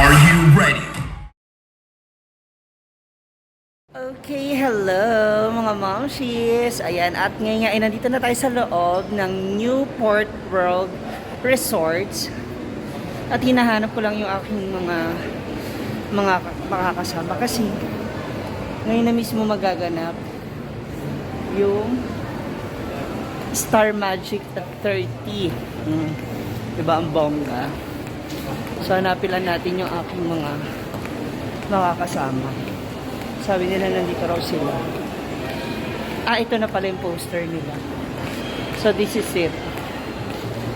Are you ready? Okay, hello mga momshies! Ayan, at ngayon nga ay nandito na tayo sa loob ng Newport World Resorts. At hinahanap ko lang yung aking mga makakasama kasi ngayon na mismo magaganap yung Star Magic at 30. Diba ang bongga? So hanapilan natin yung aking mga makakasama. Sabi nila nandito raw sila. Ito na pala yung poster nila. So this is it.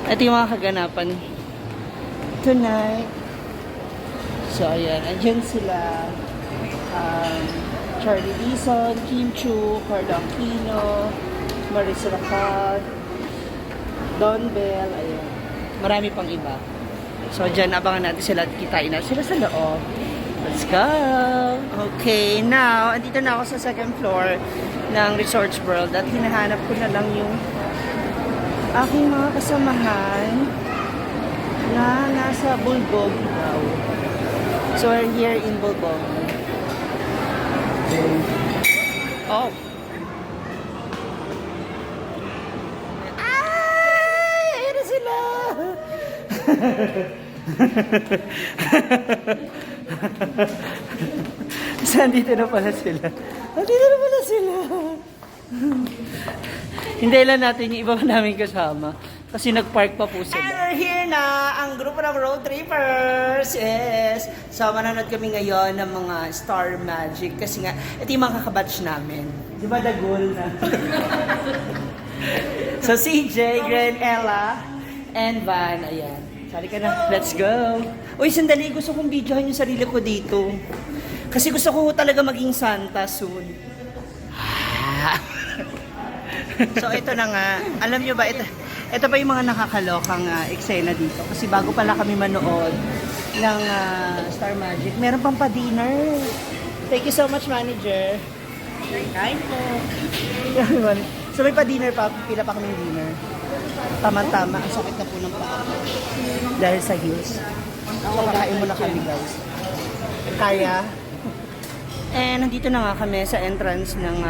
Ito yung mga kaganapan tonight. So ayan, andyan sila. Charlie Dizon, Kim Chu, Carlo Aquino, Maris Racal, Don Bell, ayan. Marami pang iba. So dyan, abangan natin sila at kitain na sila sa loob. Let's go! Okay, now, andito na ako sa second floor ng Resorts World at hinahanap ko na lang yung aking mga kasamahan na nasa Bulbog now. So, we're here in Bulbog. Oh! Ay! Ayun na sila! Nandito na pala sila. Nandito na pala sila. Hintayin lang natin yung iba namin kasama. Kasi nag-park pa po sila. And we're here na ang grupo ng road trippers. Yes. So manonood kami ngayon ng mga Star Magic. Kasi nga, ito yung mga kakabatch namin. Di ba dagol na? So CJ, Gren, Ella, and Van. Ayan. Sali ka na. Let's go. Uy, sandali. Gusto kong videohan yung sarili ko dito. Kasi gusto ko talaga maging Santa soon. So, ito na nga. Alam nyo ba, ito pa yung mga nakakalokang eksena dito. Kasi bago pala kami manood ng Star Magic, meron pang pa-dinner. Thank you so much, manager. Kain po. So, may pa-dinner pa. Pila pa kaming dinner. Tama-tama. Ang sakit na po ng paa. Dahil sa heels. Pagkain mo na kami, guys. Kaya. And nandito na nga kami sa entrance ng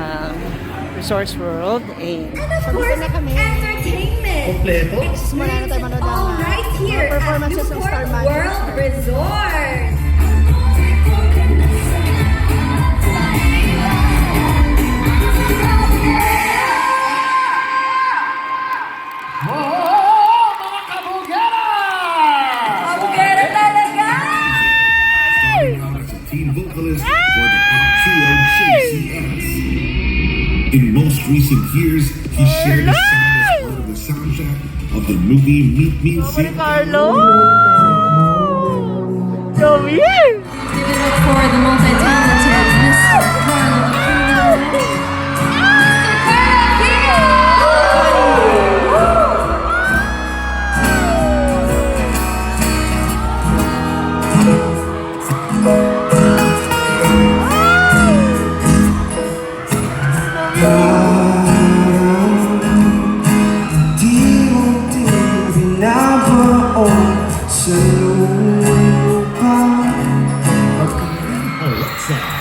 Resorts World. And of course, na kami. Entertainment. Kompleto? Muna na tayo manood ng right here performances ng Star Magic. World Resort. In most recent years, he shared a song as part of the soundtrack of the movie Meet Me in St. Carlo! Come here! Give it up for the multi-talented Mr. Carlo Aquino.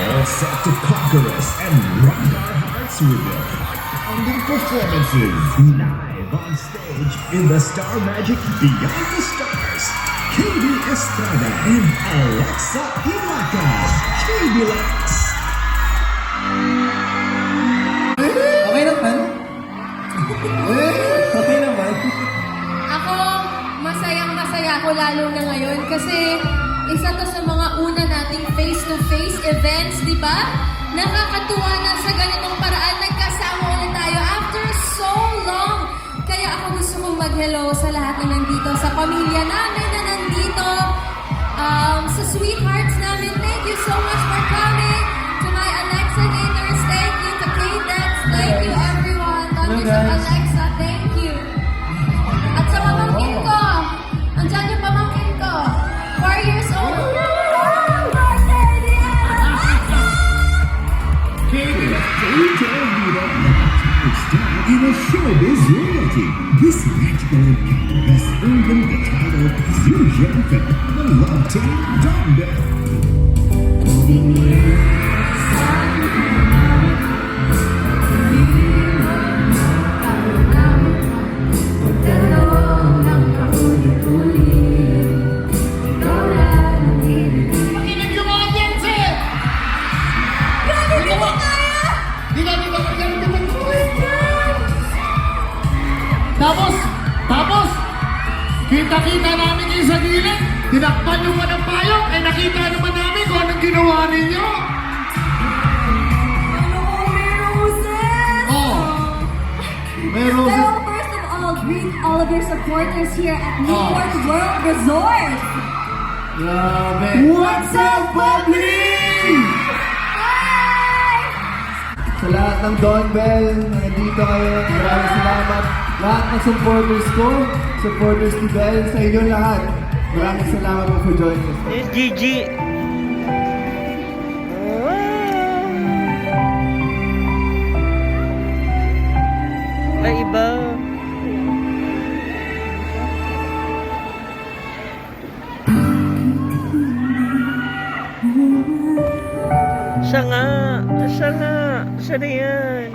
All set to conquer us and rock our hearts with their heart-pounding performances live on stage in the Star Magic Beyond the Stars. KB Estrada and Alexa Ilacas. KB Lex. Okay naman. Okay naman. Ako, masayang-masaya ako lalo na ngayon kasi isa to sa mga una nating face-to-face events, di ba? Nakakatuwa na sa ganitong paraan nagkasama ulit tayo after so long. Kaya ako gusto kong mag-hello sa lahat na nandito, sa pamilya namin na nandito, sa sweethearts namin. Thank you so much for coming. To my Alexa Gators, thank you. To K-Dex, thank you everyone. Thank you to Alexa, thank you. At sa pamangkin ko, andyan yung pamangkin ko, 4 years old. In a showbiz royalty, this magical encounter has earned him the title Zhejiang Phenomenal Love Team Dumbbell. Makinig yung audience eh! Hindi ba kaya? Hindi namin makagalit ng tuloy. Tapos, kita-kita namin kayo sa gilid. Tinakpan nyo pa ng payong, eh nakita naman namin kung anong ginawa ninyo. Oh, may roses. So first of all, greet all of your supporters here at Newport World Resort. Grabe. What's up, Bobby? Sa lahat ng Don Bell, nandito kayo, maraming salamat. Lahat ng supporters ko, supporters ni Bell, sa inyo lahat. Maraming salamat po for joining us. Yes, Gigi. Ay, iba. Siya nga. Siya na yan.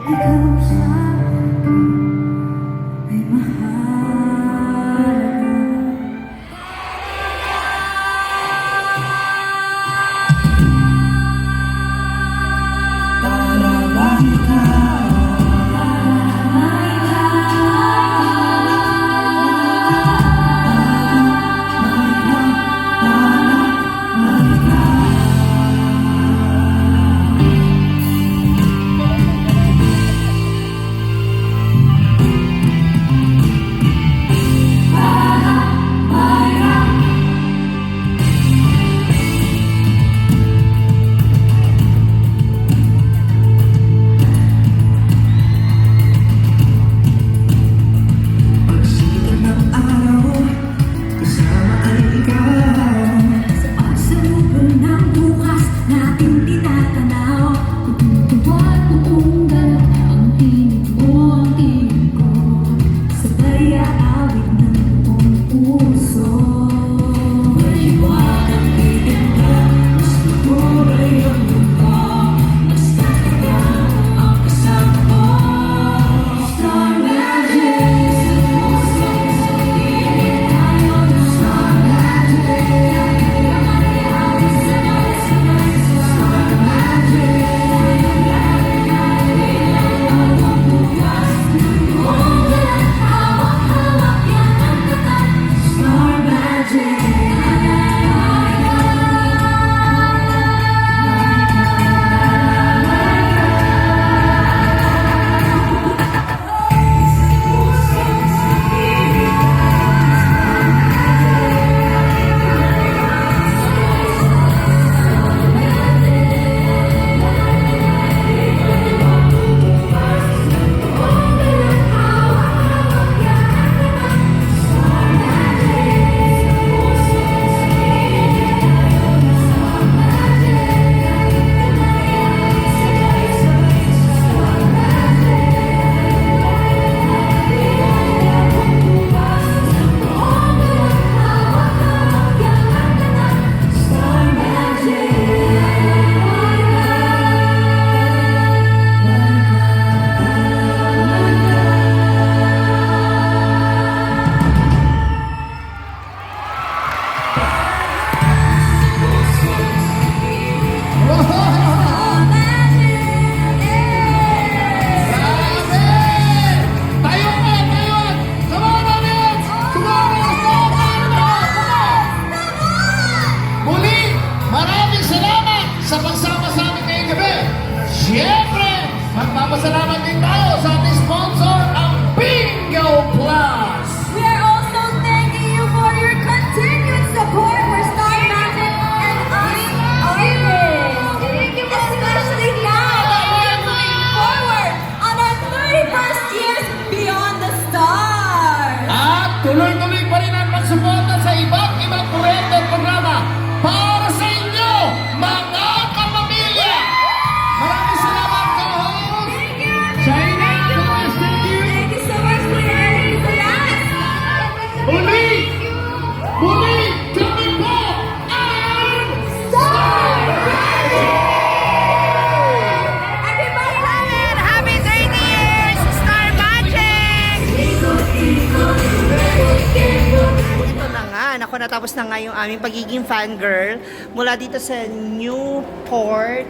Ako, natapos na nga yung aming pagiging fangirl mula dito sa Newport,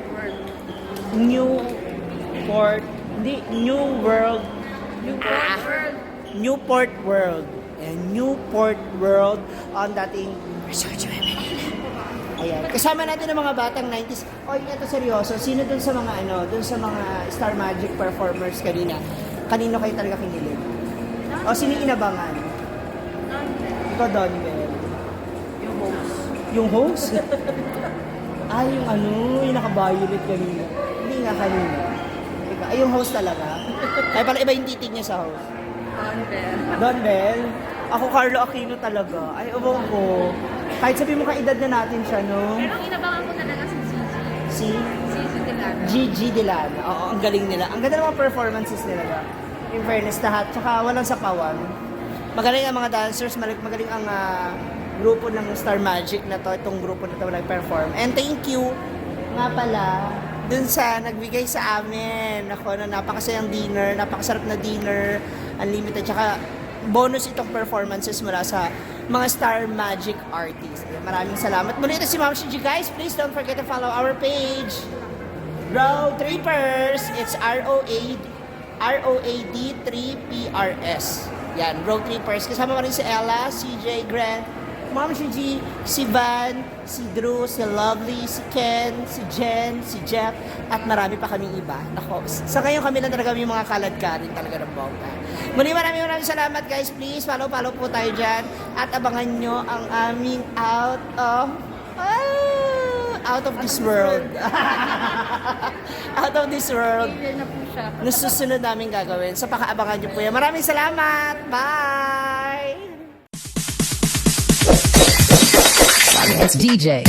New World. Newport World. And Newport World on dating Resort sa Manila. Ayan. Kasama natin ang mga batang 90s. Oy, ito seryoso. Sino dun sa mga dun sa mga Star Magic performers kanina? Kanino kayo talaga kinilig? O sino inabangan? Ikaw, Don Bell. Yung host? Yung naka-violet kanina. Hindi nga kanina. Ay, yung host talaga. Ay, pala iba yung titig niya sa host. Don Bell? Ako, Carlo Aquino talaga. Ay, ko. Kahit sabi mo kaedad na natin siya, no? Pero inabangan ko talaga si Gigi. Si? Gigi Delano. Gigi Delano. Oo, ang galing nila. Ang ganda ng mga performances nila ba? In fairness, lahat. Tsaka walang sapawan. Magaling ang mga dancers, magaling ang grupo ng Star Magic na to, itong grupo na to nag-perform. And thank you nga pala dun sa nagbigay sa amin. Ako, napakasayang dinner, napakasarap na dinner, unlimited, tsaka bonus itong performances mula sa mga Star Magic artists. Maraming salamat. Muli ito si Ma'am Shiji, guys. Please don't forget to follow our page. Road Trippers. It's ROAD 3PRS. Yan, Road Trippers. Kasama ko rin si Ella, CJ, Grant, Ma'am Shiji, si Van, si Drew, si Lovely, si Ken, si Jen, si Jeff, at marami pa kaming iba. Nako, sa ngayon kami lang talaga yung mga kaladkarin talaga ng bongga. Muli maraming salamat, guys. Please follow po tayo dyan at abangan nyo ang aming out of this world. Out of this world. Nasusunod namin gagawin. So pakaabangan nyo po yan. Maraming salamat. Bye! It's DJ.